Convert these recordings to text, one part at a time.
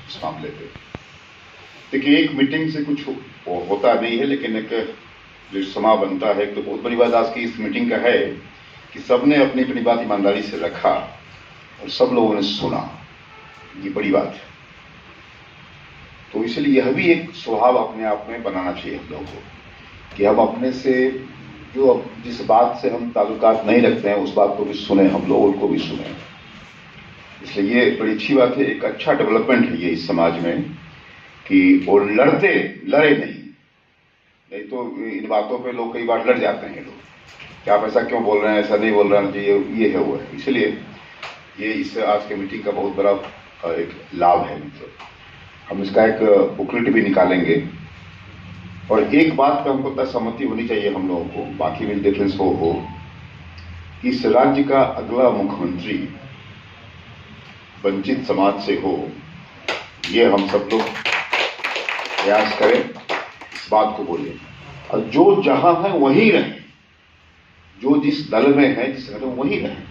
इस मामले पे। देखिए, एक मीटिंग से कुछ होता नहीं है, लेकिन एक जो समा बनता है, तो बहुत बड़ी बात आज की इस मीटिंग का है कि सबने अपनी अपनी बात ईमानदारी से रखा और सब लोगों ने सुना। ये बड़ी बात है। तो इसलिए यह भी एक स्वभाव अपने आप में बनाना चाहिए हम लोगों को कि हम अपने से जो जिस बात से हम ताल्लुकात नहीं रखते हैं उस बात को भी सुने, हम लोग उनको भी सुने। इसलिए ये बड़ी अच्छी बात है, एक अच्छा डेवलपमेंट है ये इस समाज में कि वो लड़े नहीं तो इन बातों पे लोग कई बार लड़ जाते हैं। लोग कि आप ऐसा क्यों बोल रहे हैं, ऐसा नहीं बोल रहे हैं, ये है वो है। इसलिए ये इस आज के मीटिंग का बहुत बड़ा एक लाभ है। मतलब हम इसका एक बुकलेट भी निकालेंगे और एक बात पे हमको सहमति होनी चाहिए हम लोगों को, बाकी में डिफरेंस हो इस राज्य का अगला मुख्यमंत्री वंचित समाज से हो, ये हम सब लोग प्रयास करें, इस बात को बोले। और जो जहां है वहीं रहे, जो जिस दल में है जिस घर में वहीं रहे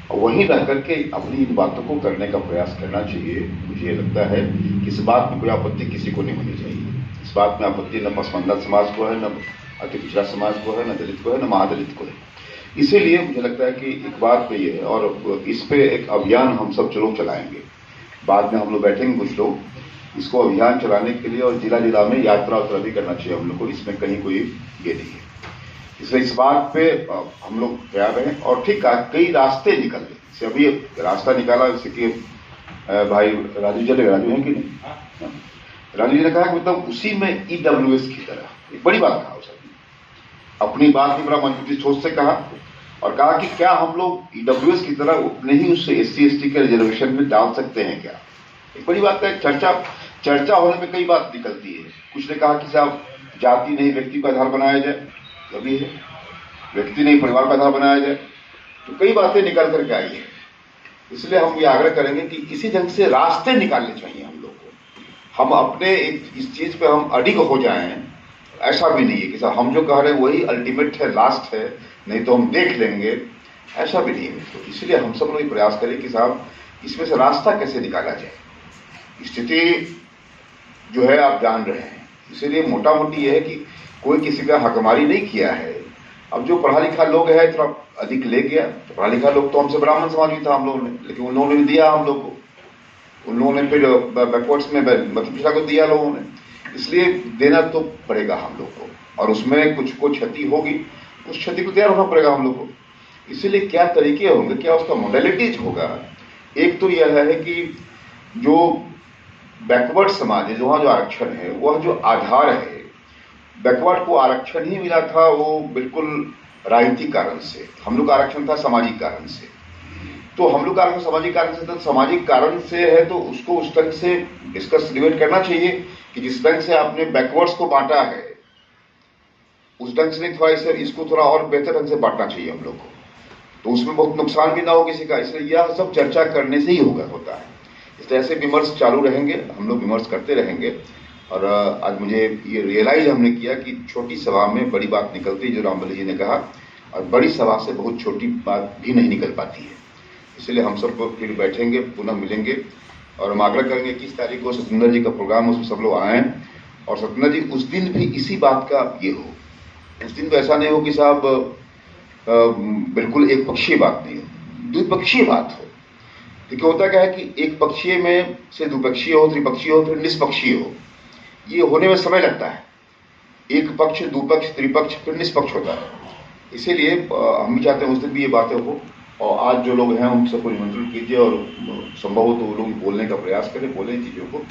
और वहीं रह करके अपनी इन बातों को करने का प्रयास करना चाहिए। मुझे ये लगता है कि इस बात में कोई आपत्ति किसी को नहीं होनी चाहिए। इस बात में आपत्ति न पसमानदा समाज को है, न अति पिछड़ा समाज को है, न दलित को है, न महादलित को है। इसीलिए मुझे लगता है कि एक बात पे ये है और इस पे एक अभियान हम सब लोग चलाएंगे। बाद में हम लोग बैठेंगे कुछ लोग, इसको अभियान चलाने के लिए और जिला जिला में यात्रा भी करना चाहिए हम लोग को। इसमें कहीं कोई ये नहीं है। इसलिए इस बात पे हम लोग तैयार हैं और ठीक है, कई रास्ते निकल रहे। जैसे अभी रास्ता निकाला जैसे कि भाई राजू हैं कि नहीं, राजू जी ने कहा कि मतलब उसी में EWS की तरह एक बड़ी बात कहा उसने, अपनी बात की बड़ा मजबूती सोच से कहा और कहा कि क्या हम लोग EWS की तरह उतने ही उस SC/ST के रिजर्वेशन में डाल सकते हैं क्या। एक बड़ी बात है। चर्चा होने में कई बात निकलती है। कुछ ने कहा कि साहब जाति नहीं व्यक्ति का आधार बनाया जाए, अभी है व्यक्ति नहीं परिवार का आधार बनाया जाए, तो कई बातें निकल करके आई है। इसलिए हम ये आग्रह करेंगे कि इसी ढंग से रास्ते निकालने चाहिए हम लोग को। हम अपने इस चीज पे हम अडिग हो जाएं, ऐसा भी नहीं है कि साहब हम जो कह रहे हैं वही अल्टीमेट है, लास्ट है, नहीं तो हम देख लेंगे, ऐसा भी नहीं है। तो इसलिए हम सब लोग प्रयास करें कि साहब इसमें से रास्ता कैसे निकाला जाए। स्थिति जो है आप जान रहे हैं, इसलिए मोटा मोटी यह है कि कोई किसी का हकमारी नहीं किया है। अब जो पढ़ा लिखा लोग है थोड़ा अधिक ले गया, तो पढ़ा लिखा लोग तो हमसे ब्राह्मण समाज भी था हम लोगों ने, लेकिन उन लोगों ने दिया हम लोग को, उन लोगों ने फिर बैकवर्ड्स में मध्य पिछड़ा को दिया लोगों ने, इसलिए देना तो पड़ेगा हम लोग को। और उसमें कुछ को क्षति होगी, उस क्षति को तैयार होना पड़ेगा हम लोग को। इसीलिए क्या तरीके होंगे, क्या उसका मॉडलिटीज होगा। एक तो यह है कि जो बैकवर्ड समाज है, वहां जो आरक्षण है, वह जो आधार है, बैकवर्ड को आरक्षण ही मिला था वो बिल्कुल राजनीतिक कारण से, हम लोग का आरक्षण था सामाजिक कारण से। तो हम लोग का आरक्षण सामाजिक कारण से, तो सामाजिक कारण से है तो उसको उस ढंग से डिस्कस डिबेट करना चाहिए कि जिस ढंग से आपने बैकवर्ड्स को बांटा है उस ढंग से नहीं, थोड़ा इसे इसको थोड़ा और बेहतर ढंग से बांटना चाहिए हम लोग को, तो उसमें बहुत नुकसान भी ना हो किसी का। इसलिए यह सब चर्चा करने से ही होता है। इसलिए ऐसे विमर्श चालू रहेंगे, हम लोग विमर्श करते रहेंगे। और आज मुझे ये रियलाइज हमने किया कि छोटी सभा में बड़ी बात निकलती है, जो रामबली जी ने कहा, और बड़ी सभा से बहुत छोटी बात भी नहीं निकल पाती है। इसलिए हम सब लोग फिर बैठेंगे, पुनः मिलेंगे और हम आग्रह करेंगे कि 21 तारीख को सत्येंद्र जी का प्रोग्राम, उसमें सब लोग आएँ और सत्येंद्र जी उस दिन भी इसी बात का ये हो। उस दिन तो ऐसा नहीं हो कि साहब बिल्कुल एक पक्षीय बात नहीं हो, द्विपक्षीय बात हो। क्योंकि होता क्या है कि एक पक्षीय में से द्विपक्षीय हो, त्रिपक्षीय हो, फिर निष्पक्षीय हो, ये होने में समय लगता है। एक पक्ष, दुपक्ष, त्रिपक्ष, फिर निष्पक्ष होता है। इसीलिए हम भी चाहते हैं उस दिन भी ये बातें हो। और आज जो लोग हैं उन सबको निमंत्रण कीजिए और संभव हो तो वो लोग बोलने का प्रयास करें, बोलें चीज़ों को।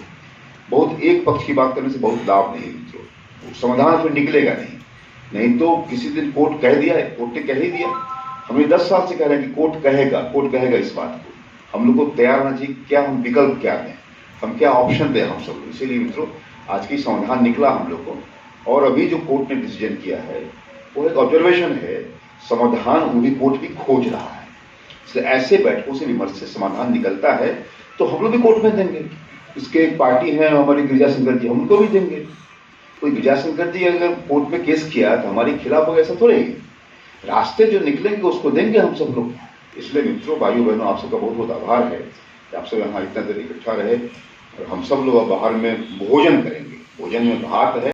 बहुत एक पक्ष की बात करने से बहुत लाभ नहीं है मित्रों, समाधान फिर निकलेगा नहीं तो किसी दिन कोर्ट कह दिया है, कोर्ट ने कह ही दिया। हमें 10 साल से कह रहे हैं कि कोर्ट कहेगा इस बात को। हम लोग को तैयार होना चाहिए, क्या हम विकल्प क्या दें, हम क्या ऑप्शन दें हम सब। इसीलिए मित्रों आज की समाधान निकला हम लोग को। और अभी जो कोर्ट ने डिसीजन किया है वो एक ऑब्जर्वेशन है, समाधान वही कोर्ट भी खोज रहा है। इसलिए ऐसे बैठकों से विमर्श से समाधान निकलता है तो हम लोग भी कोर्ट में देंगे। इसके एक पार्टी है हमारी गिरिजा शंकर जी, हम उनको भी देंगे। कोई गिरिजा शंकर जी अगर कोर्ट में केस किया तो हमारे खिलाफ होगा, ऐसा थोड़े ही। रास्ते जो निकलेंगे उसको देंगे हम सब लोग। इसलिए मित्रों, भाइयों बहनों, आप सबका बहुत बहुत आभार है कि आप सब यहाँ इतना देर इकट्ठा रहे और हम सब लोग बाहर में भोजन करेंगे। भोजन में भात है।